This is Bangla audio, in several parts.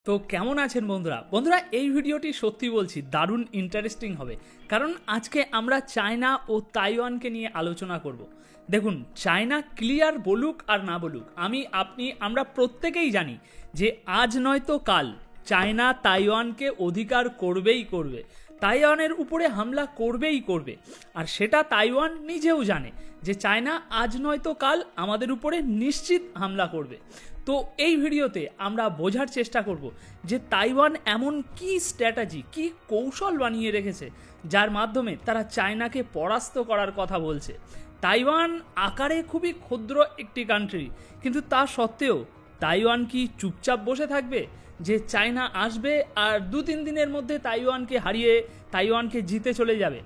তো কেমন আছেন বন্ধুরা এই ভিডিওটি সত্যি বলছি দারুণ ইন্টারেস্টিং হবে, কারণ আজকে আমরা চায়না ও তাইওয়ানকে নিয়ে আলোচনা করব। দেখুন, চায়না ক্লিয়ার বলুক আর না বলুক, আমরা প্রত্যেকেই জানি যে আজ নয়তো কাল চায়না তাইওয়ানকে অধিকার করবেই করবে, তাইওয়ানের উপরে হামলা করবেই করবে। আর সেটা তাইওয়ান নিজেও জানে যে চায়না আজ নয়তো কাল আমাদের উপরে নিশ্চিত হামলা করবে। তো এই ভিডিওতে আমরা বোঝার চেষ্টা করব যে তাইওয়ান এমন কি স্ট্র্যাটেজি, কি কৌশল বানিয়ে রেখেছে যার মাধ্যমে তারা চায়নাকে পরাস্ত করার কথা বলছে। তাইওয়ান আকারে খুবই ক্ষুদ্র একটি কান্ট্রি, কিন্তু তা সত্ত্বেও তাইওয়ান কি চুপচাপ বসে থাকবে যে চায়না আসবে আর 2-3 দিনের মধ্যে তাইওয়ানকে হারিয়ে তাইওয়ানকে জিতে চলে যাবে,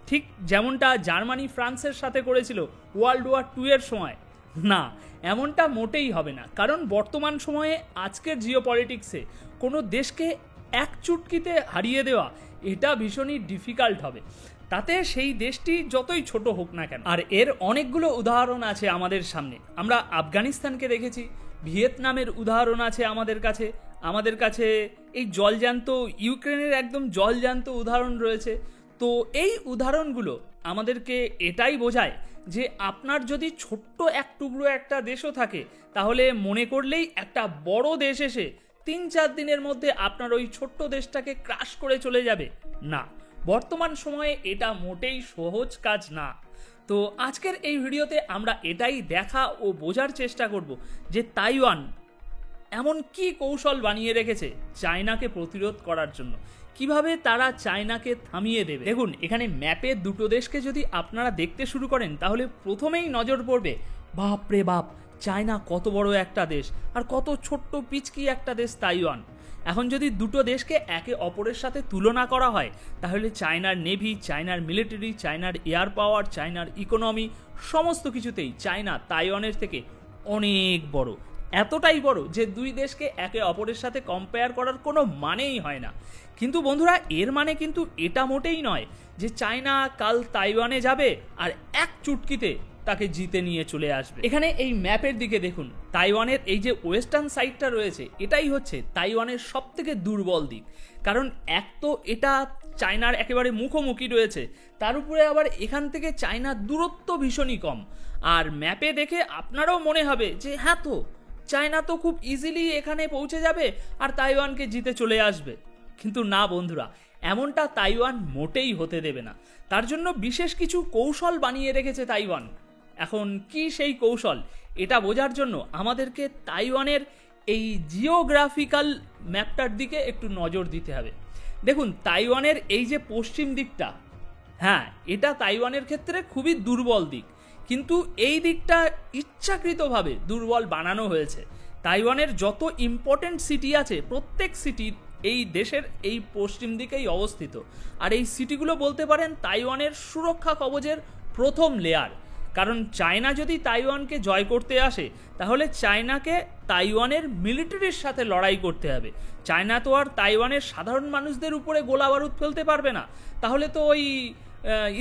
ঠিক যেমনটা জার্মানি ফ্রান্সের সাথে করেছিল ওয়ার্ল্ড ওয়ার 2 এর সময়? না, এমনটা মোটেই হবে না। কারণ বর্তমান সময়ে আজকের জিওপলিটিক্সে কোনো দেশকে এক চুটকিতে হারিয়ে দেওয়া এটা ভীষণই ডিফিকাল্ট হবে, তাতে সেই দেশটি যতই ছোট হোক না কেন। আর এর অনেকগুলো উদাহরণ আছে আমাদের সামনে। আমরা আফগানিস্তানকে দেখেছি, ভিয়েতনামের উদাহরণ আছে আমাদের কাছে এই জলজ্যান্ত ইউক্রেনের একদম জলজ্যান্ত উদাহরণ রয়েছে। তো এই উদাহরণগুলো আমাদেরকে এটাই বোঝায় যে আপনার যদি ছোট্ট এক টুকরো একটা দেশও থাকে, তাহলে মনে করলেই একটা বড় দেশ এসে 3-4 দিনের মধ্যে আপনার ওই ছোট্ট দেশটাকে ক্রাশ করে চলে যাবে। না, বর্তমান সময়ে এটা মোটেই সহজ কাজ না। তো আজকের এই ভিডিওতে আমরা এটাই দেখা ও বোঝার চেষ্টা করব যে তাইওয়ান এমন কি কৌশল বানিয়ে রেখেছে চায়নাকে প্রতিরোধ করার জন্য, কিভাবে তারা চায়নাকে থামিয়ে দেবে। দেখুন, এখানে ম্যাপে দুটো দেশকে যদি আপনারা দেখতে শুরু করেন, তাহলে প্রথমেই নজর পড়বে, বাপ রে বাপ, চায়না কত বড় একটা দেশ আর কত ছোট্ট পিচকি একটা দেশ তাইওয়ান। এখন যদি দুটো দেশকে একে অপরের সাথে তুলনা করা হয়, তাহলে চায়নার নেভি, চায়নার মিলিটারি, চায়নার এয়ার পাওয়ার, চায়নার ইকোনমি, সমস্ত কিছুতেই চায়না তাইওয়ানের থেকে অনেক বড়। এতটাই বড় যে দুই দেশকে একে অপরের সাথে কম্পেয়ার করার কোনো মানেই হয় না। কিন্তু বন্ধুরা, এর মানে কিন্তু এটা মোটেই নয় যে চায়না কাল তাইওয়ানে যাবে আর এক চুটকিতে তাকে জিতে নিয়ে চলে আসবে। এখানে এই ম্যাপের দিকে দেখুন, তাইওয়ানের এই যে ওয়েস্টার্ন সাইডটা রয়েছে, এটাই হচ্ছে তাইওয়ানের সব থেকে দুর্বল দিক। কারণ এক তো এটা চায়নার একেবারে মুখোমুখি রয়েছে, তার উপরে আবার এখান থেকে চায়নার দূরত্ব ভীষণই কম। আর ম্যাপে দেখে আপনারাও মনে হবে যে হ্যাঁ, তো চায়না তো খুব ইজিলি এখানে পৌঁছে যাবে আর তাইওয়ানকে জিতে চলে আসবে। কিন্তু না বন্ধুরা, এমনটা তাইওয়ান মোটেই হতে দেবে না। তার জন্য বিশেষ কিছু কৌশল বানিয়ে রেখেছে তাইওয়ান। এখন কি সেই কৌশল, এটা বোঝার জন্য আমাদেরকে তাইওয়ানের এই জিওগ্রাফিক্যাল ম্যাপটার দিকে একটু নজর দিতে হবে। দেখুন, তাইওয়ানের এই যে পশ্চিম দিকটা, হ্যাঁ, এটা তাইওয়ানের ক্ষেত্রে খুবই দুর্বল দিক, কিন্তু এই দিকটা ইচ্ছাকৃতভাবে দুর্বল বানানো হয়েছে। তাইওয়ানের যত ইম্পর্টেন্ট সিটি আছে, প্রত্যেক সিটির এই দেশের এই পশ্চিম দিকেই অবস্থিত। আর এই সিটিগুলো বলতে পারেন তাইওয়ানের সুরক্ষা কবচের প্রথম লেয়ার। কারণ চায়না যদি তাইওয়ানকে জয় করতে আসে, তাহলে চায়নাকে তাইওয়ানের মিলিটারির সাথে লড়াই করতে হবে। চায়না তো আর তাইওয়ানের সাধারণ মানুষদের উপরে গোলা বারুদ ফেলতে পারবে না, তাহলে তো ওই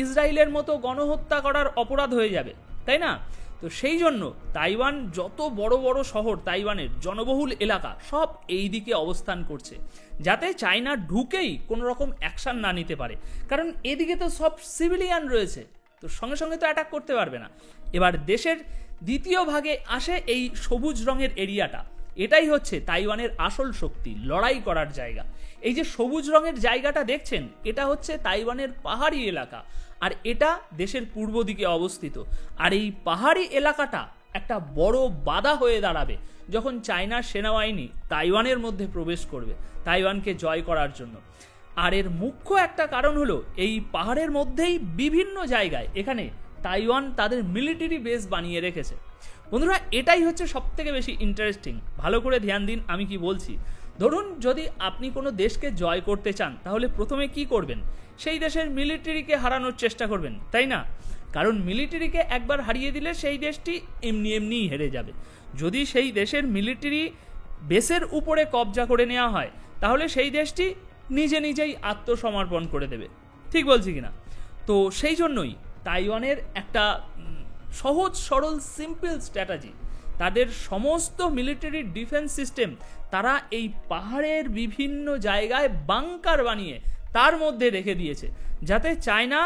ইসরায়েলের মতো গণহত্যা করার অপরাধ হয়ে যাবে, তাই না? তো সেই জন্য তাইওয়ান যত বড় বড় শহর, তাইওয়ানের জনবহুল এলাকা সব এই দিকে অবস্থান করছে, যাতে চায়না ঢুকেই কোনো রকম অ্যাকশন না নিতে পারে। কারণ এদিকে তো সব সিভিলিয়ান রয়েছে, তো সঙ্গে সঙ্গে তো অ্যাটাক করতে পারবে না। এবার দেশের দ্বিতীয় ভাগে আসে এই সবুজ রঙের এরিয়াটা। এটাই হচ্ছে তাইওয়ানের আসল শক্তি, লড়াই করার জায়গা। এই যে সবুজ রঙের জায়গাটা দেখছেন, এটা হচ্ছে তাইওয়ানের পাহাড়ি এলাকা, আর এটা দেশের পূর্ব দিকে অবস্থিত। আর এই পাহাড়ি এলাকাটা একটা বড় বাধা হয়ে দাঁড়াবে যখন চায়নার সেনাবাহিনী তাইওয়ানের মধ্যে প্রবেশ করবে তাইওয়ানকে জয় করার জন্য। আর এর মুখ্য একটা কারণ হলো, এই পাহাড়ের মধ্যেই বিভিন্ন জায়গায় এখানে তাইওয়ান তাদের মিলিটারি বেস বানিয়ে রেখেছে। বন্ধুরা, এটাই হচ্ছে সব থেকে বেশি ইন্টারেস্টিং। ভালো করে ধ্যান দিন আমি কি বলছি। ধরুন, যদি আপনি কোনো দেশকে জয় করতে চান, তাহলে প্রথমে কি করবেন? সেই দেশের মিলিটারিকে হারানোর চেষ্টা করবেন, তাই না? কারণ মিলিটারিকে একবার হারিয়ে দিলে সেই দেশটি এমনিই হেরে যাবে। যদি সেই দেশের মিলিটারি বেসের উপরে কবজা করে নেওয়া হয়, তাহলে সেই দেশটি নিজেই আত্মসমর্পণ করে দেবে। ঠিক বলছি কিনা? তো সেই জন্যই তাইওয়ানের একটা সহজ সরল সিম্পল স্ট্র্যাটেজি, তাদের সমস্ত মিলিটারি ডিফেন্স সিস্টেম তারা এই পাহাড়ের বিভিন্ন জায়গায় বাংকার বানিয়ে তার মধ্যে রেখে দিয়েছে, যাতে চায়না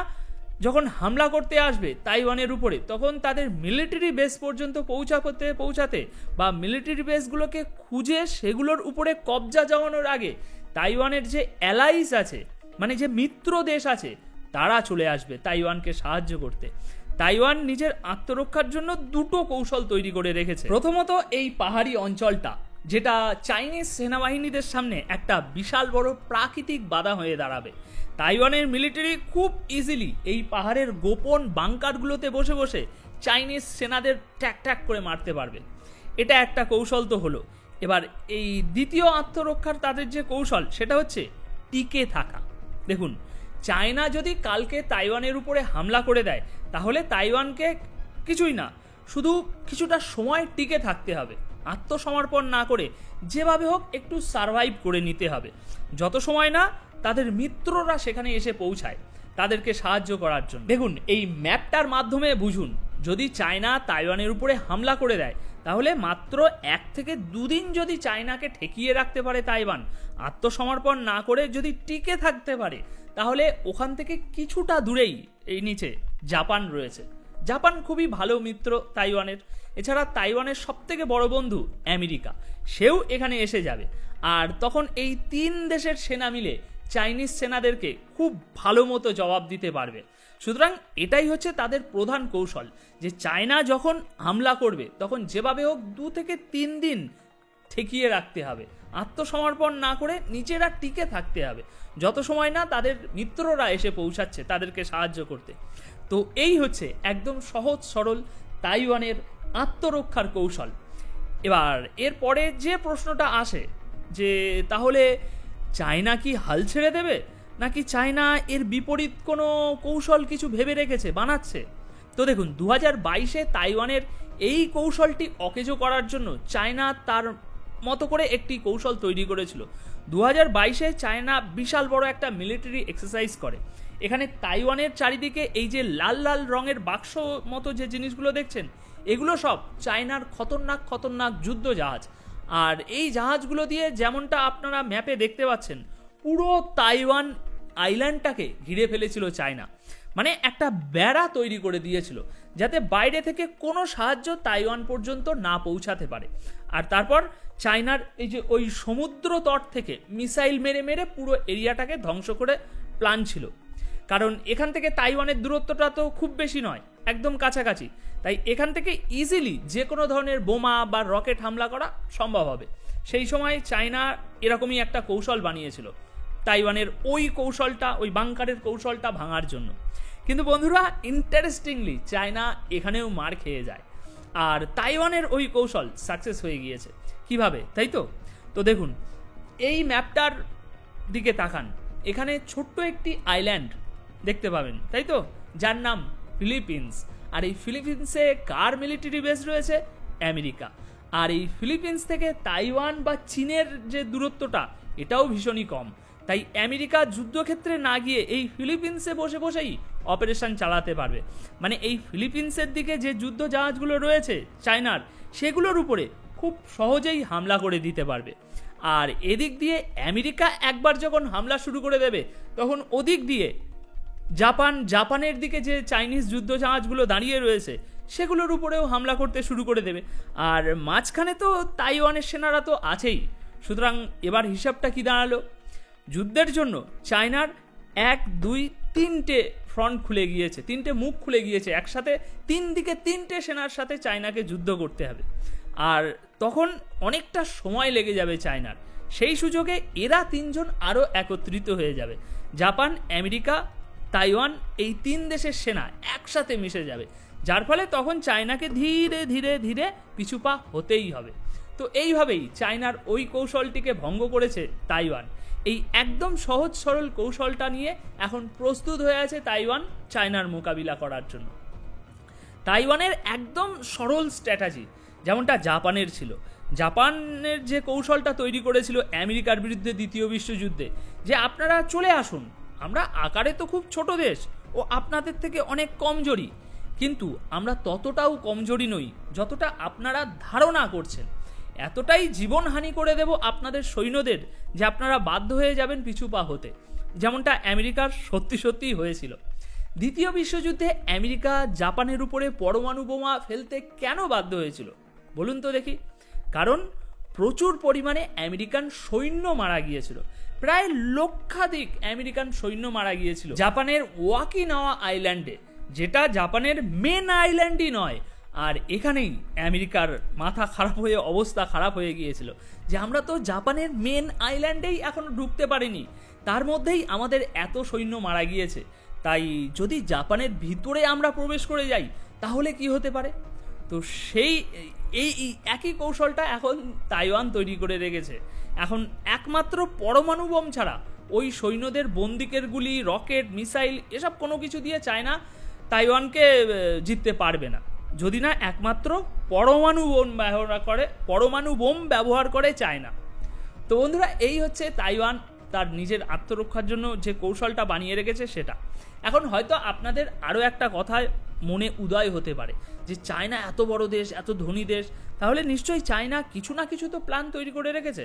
যখন হামলা করতে আসবে তাইওয়ানের উপরে তখন তাদের মিলিটারি বেস পর্যন্ত পৌঁছাতে বা মিলিটারি বেসগুলোকে খুঁজে সেগুলোর উপরে কবজা জমানোর আগে তাইওয়ানের যে অ্যালাইস আছে, মানে যে মিত্র দেশ আছে, তারা চলে আসবে তাইওয়ানকে সাহায্য করতে। তাইওয়ান নিজের আত্মরক্ষার জন্য দুটো কৌশল তৈরি করে রেখেছে। প্রথমত, এই পাহাড়ি অঞ্চলটা যেটা চাইনিজ সেনাবাহিনীদের সামনে একটা বিশাল বড় প্রাকৃতিক বাধা হয়ে দাঁড়াবে। তাইওয়ানের মিলিটারি খুব ইজিলি এই পাহাড়ের গোপন বাংকারগুলোতে বসে বসে চাইনিজ সেনাদের ট্যাক ট্যাক করে মারতে পারবে। এটা একটা কৌশল তো হলো। এবার এই দ্বিতীয় আত্মরক্ষার তাদের যে কৌশল সেটা হচ্ছে টিকে থাকা। দেখুন, চায়না যদি কালকে তাইওয়ানের উপরে হামলা করে দেয় তাহলে তাইওয়ানকে কিছুই না, শুধু কিছুটা সময় টিকে থাকতে হবে, আত্মসমর্পণ না করে যেভাবে হোক একটু সারভাইভ করে নিতে হবে, যত সময় না তাদের মিত্ররা সেখানে এসে পৌঁছায় তাদেরকে সাহায্য করার জন্য। দেখুন, এই ম্যাপটার মাধ্যমে বুঝুন, যদি চায়না তাইওয়ানের উপরে হামলা করে দেয় তাহলে মাত্র 1 থেকে 2 দিন যদি চায়নাকে ঠেকিয়ে রাখতে পারে তাইওয়ান, আত্মসমর্পণ না করে যদি টিকে থাকতে পারে, তাহলে ওখান থেকে কিছুটা দূরেই এই নিচে জাপান রয়েছে। জাপান খুবই ভালো মিত্র তাইওয়ানের। এছাড়া তাইওয়ানের সবথেকে বড় বন্ধু আমেরিকা, সেও এখানে এসে যাবে। আর তখন এই 3 দেশের সেনা মিলে চাইনিজ সেনাদেরকে খুব ভালো মতো জবাব দিতে পারবে। সুতরাং এটাই হচ্ছে তাদের প্রধান কৌশল, যে চায়না যখন হামলা করবে তখন যেভাবে হোক 2 থেকে 3 দিন ঠেকিয়ে রাখতে হবে, আত্মসমর্পণ না করে নিজেরা টিকে থাকতে হবে, যত সময় না তাদের মিত্ররা এসে পৌঁছাচ্ছে তাদেরকে সাহায্য করতে। তো এই হচ্ছে একদম সহজ সরল তাইওয়ানের আত্মরক্ষার কৌশল। এবার এরপরে যে প্রশ্নটা আসে যে তাহলে চায়না কি হাল ছেড়ে দেবে, নাকি চায়না এর বিপরীত কোনো কৌশল কিছু ভেবে রেখেছে, বানাচ্ছে? তো দেখুন, 2022-এ তাইওয়ানের এই কৌশলটি অকেজো করার জন্য চায়না তার মতো করে একটি কৌশল তৈরি করেছিল। 2022-এ চায়না বিশাল বড় একটা মিলিটারি এক্সারসাইজ করে। এখানে তাইওয়ানের চারিদিকে এই যে লাল লাল রঙের বাক্স মতো যে জিনিসগুলো দেখছেন, এগুলো সব চায়নার খতরনাক যুদ্ধ জাহাজ। আর এই জাহাজগুলো দিয়ে যেমনটা আপনারা ম্যাপে দেখতে পাচ্ছেন, পুরো তাইওয়ান আইল্যান্ডটাকে ঘিরে ফেলেছিল চায়না। মানে একটা বেড়া তৈরি করে দিয়েছিল যাতে বাইরে থেকে কোনো সাহায্য তাইওয়ান পর্যন্ত না পৌঁছাতে পারে। আর তারপর চায়নার এই যে ওই সমুদ্র তট থেকে মিসাইল মেরে মেরে পুরো এরিয়াটাকে ধ্বংস করে প্ল্যান ছিল। কারণ এখান থেকে তাইওয়ানের দূরত্বটা তো খুব বেশি নয়, একদম কাছাকাছি, তাই এখান থেকে ইজিলি যে কোনো ধরনের বোমা বা রকেট হামলা করা সম্ভব হবে। সেই সময় চায়না এরকমই একটা কৌশল বানিয়েছিল তাইওয়ানের ওই কৌশলটা, ওই বাংকারের কৌশলটা ভাঙার জন্য। কিন্তু বন্ধুরা, ইন্টারেস্টিংলি চায়না এখানেও মার খেয়ে যায়, আর তাইওয়ানের ওই কৌশল সাকসেস হয়ে গিয়েছে। কিভাবে, তাই তো? তো দেখুন, এই ম্যাপটার দিকে তাকান, এখানে ছোট্ট একটি আইল্যান্ড দেখতে পাবেন, তাই তো, যার নাম ফিলিপিন্স। আর এই ফিলিপিন্সে কার মিলিটারি বেস রয়েছে? আমেরিকা। আর এই ফিলিপিন্স থেকে তাইওয়ান বা চীনের যে দূরত্বটা, এটাও ভীষণই কম। তাই আমেরিকা যুদ্ধক্ষেত্রে না গিয়ে এই ফিলিপিন্সে বসে বসেই অপারেশন চালাতে পারবে। মানে এই ফিলিপিন্সের দিকে যে যুদ্ধ জাহাজগুলো রয়েছে চায়নার, সেগুলোর উপরে খুব সহজেই হামলা করে দিতে পারবে। আর এদিক দিয়ে আমেরিকা একবার যখন হামলা শুরু করে দেবে, তখন ওদিক দিয়ে জাপানের দিকে যে চাইনিজ যুদ্ধ জাহাজগুলো দাঁড়িয়ে রয়েছে, সেগুলোর উপরেও হামলা করতে শুরু করে দেবে। আর মাঝখানে তো তাইওয়ানের সেনারা তো আছেই। সুতরাং এবার হিসাবটা কি দাঁড়ালো? যুদ্ধের জন্য চায়নার 1, 2, 3টে ফ্রন্ট খুলে গিয়েছে, 3টে মুখ খুলে গিয়েছে। একসাথে 3 দিকে 3টে সেনার সাথে চায়নাকে যুদ্ধ করতে হবে। আর তখন অনেকটা সময় লেগে যাবে চায়নার। সেই সুযোগে এরা 3 জন আরও একত্রিত হয়ে যাবে। জাপান, আমেরিকা, তাইওয়ান, এই 3 দেশের সেনা একসাথে মিশে যাবে, যার ফলে তখন চায়নাকে ধীরে ধীরে ধীরে পিছুপা হতেই হবে। তো এইভাবেই চায়নার ওই কৌশলটিকে ভঙ্গ করেছে তাইওয়ান। এই একদম সহজ সরল কৌশলটা নিয়ে এখন প্রস্তুত হয়ে আছে তাইওয়ান চায়নার মোকাবিলা করার জন্য। তাইওয়ানের একদম সরল স্ট্র্যাটেজি যেমনটা জাপানের ছিল। জাপানের যে কৌশলটা তৈরি করেছিল আমেরিকার বিরুদ্ধে দ্বিতীয় বিশ্বযুদ্ধে, যে আপনারা চলে আসুন, আমরা আকারে তো খুব ছোট দেশ ও আপনাদের থেকে অনেক কমজোরি, কিন্তু আমরা ততটাও কমজোরি নই যতটা আপনারা ধারণা করছেন। এতটাই জীবনহানি করে দেব আপনাদের সৈন্যদের যে আপনারা বাধ্য হয়ে যাবেন পিছু পা হতে, যেমনটা আমেরিকার সত্যিই হয়েছিল। দ্বিতীয় বিশ্বযুদ্ধে আমেরিকা জাপানের উপরে পরমাণু বোমা ফেলতে কেন বাধ্য হয়েছিল বলুন তো দেখি? কারণ প্রচুর পরিমাণে আমেরিকান সৈন্য মারা গিয়েছিল, প্রায় লক্ষাধিক আমেরিকান সৈন্য মারা গিয়েছিল জাপানের ওকিনাওয়া আইল্যান্ডে, যেটা জাপানের মেন আইল্যান্ডই নয়। আর এখানেই আমেরিকার মাথা খারাপ হয়ে অবস্থা খারাপ হয়ে গিয়েছিল যে আমরা তো জাপানের মেন আইল্যান্ডেই এখনো ঢুকতে পারিনি, তার মধ্যেই আমাদের এত সৈন্য মারা গিয়েছে। তাই যদি জাপানের ভিতরে আমরা প্রবেশ করে যাই তাহলে কি হতে পারে? তো সেই এই একই কৌশলটা এখন তাইওয়ান তৈরি করে রেখেছে। এখন একমাত্র পরমাণু বোম ছাড়া ওই সৈন্যদের বন্দুকের গুলি, রকেট, মিসাইল এসব কোনো কিছু দিয়ে চায়না তাইওয়ানকে জিততে পারবে না, যদি না একমাত্র পরমাণু বোম ব্যবহার করে চায়না। তো বন্ধুরা, এই হচ্ছে তাইওয়ান তার নিজের আত্মরক্ষার জন্য যে কৌশলটা বানিয়ে রেখেছে সেটা। এখন হয়তো আপনাদের আরও একটা কথা মনে উদয় হতে পারে যে চায়না এত বড় দেশ, এত ধনী দেশ, তাহলে নিশ্চয়ই চায়না কিছু না কিছু তো প্ল্যান তৈরি করে রেখেছে।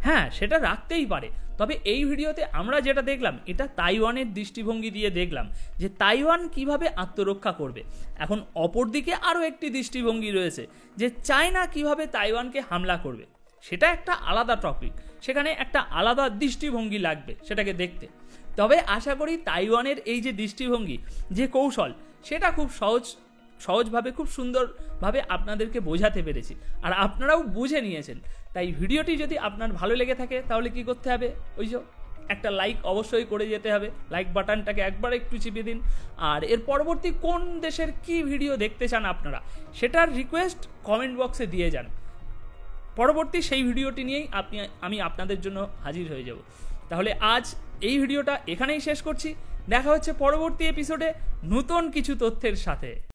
হ্যাঁ, সেটা রাখতেই পারে, তবে এই ভিডিওতে আমরা যেটা দেখলাম এটা তাইওয়ানের দৃষ্টিভঙ্গি দিয়ে দেখলাম যে তাইওয়ান কিভাবে আত্মরক্ষা করবে। এখন অপরদিকে আরও একটি দৃষ্টিভঙ্গি রয়েছে যে চায়না কিভাবে তাইওয়ানকে হামলা করবে, সেটা একটা আলাদা টপিক, সেখানে একটা আলাদা দৃষ্টিভঙ্গি লাগবে সেটাকে দেখতে। তবে আশা করি তাইওয়ানের এই যে দৃষ্টিভঙ্গি, যে কৌশল, সেটা খুব সহজভাবে খুব সুন্দরভাবে আপনাদেরকে বোঝাতে পেরেছি, আর আপনারাও বুঝে নিয়েছেন। তাই ভিডিওটি যদি আপনার ভালো লেগে থাকে তাহলে কি করতে হবে? ওই যে একটা লাইক অবশ্যই করে যেতে হবে, লাইক বাটনটাকে একবার একটু চিপে দিন। আর এর পরবর্তী কোন দেশের কি ভিডিও দেখতে চান আপনারা, সেটার রিকোয়েস্ট কমেন্ট বক্সে দিয়ে যান। পরবর্তী সেই ভিডিওটি নিয়েই আমি আপনাদের জন্য হাজির হয়ে যাব। তাহলে আজ এই ভিডিওটা এখানেই শেষ করছি। দেখা হচ্ছে পরবর্তী এপিসোডে নতুন কিছু তথ্যের সাথে।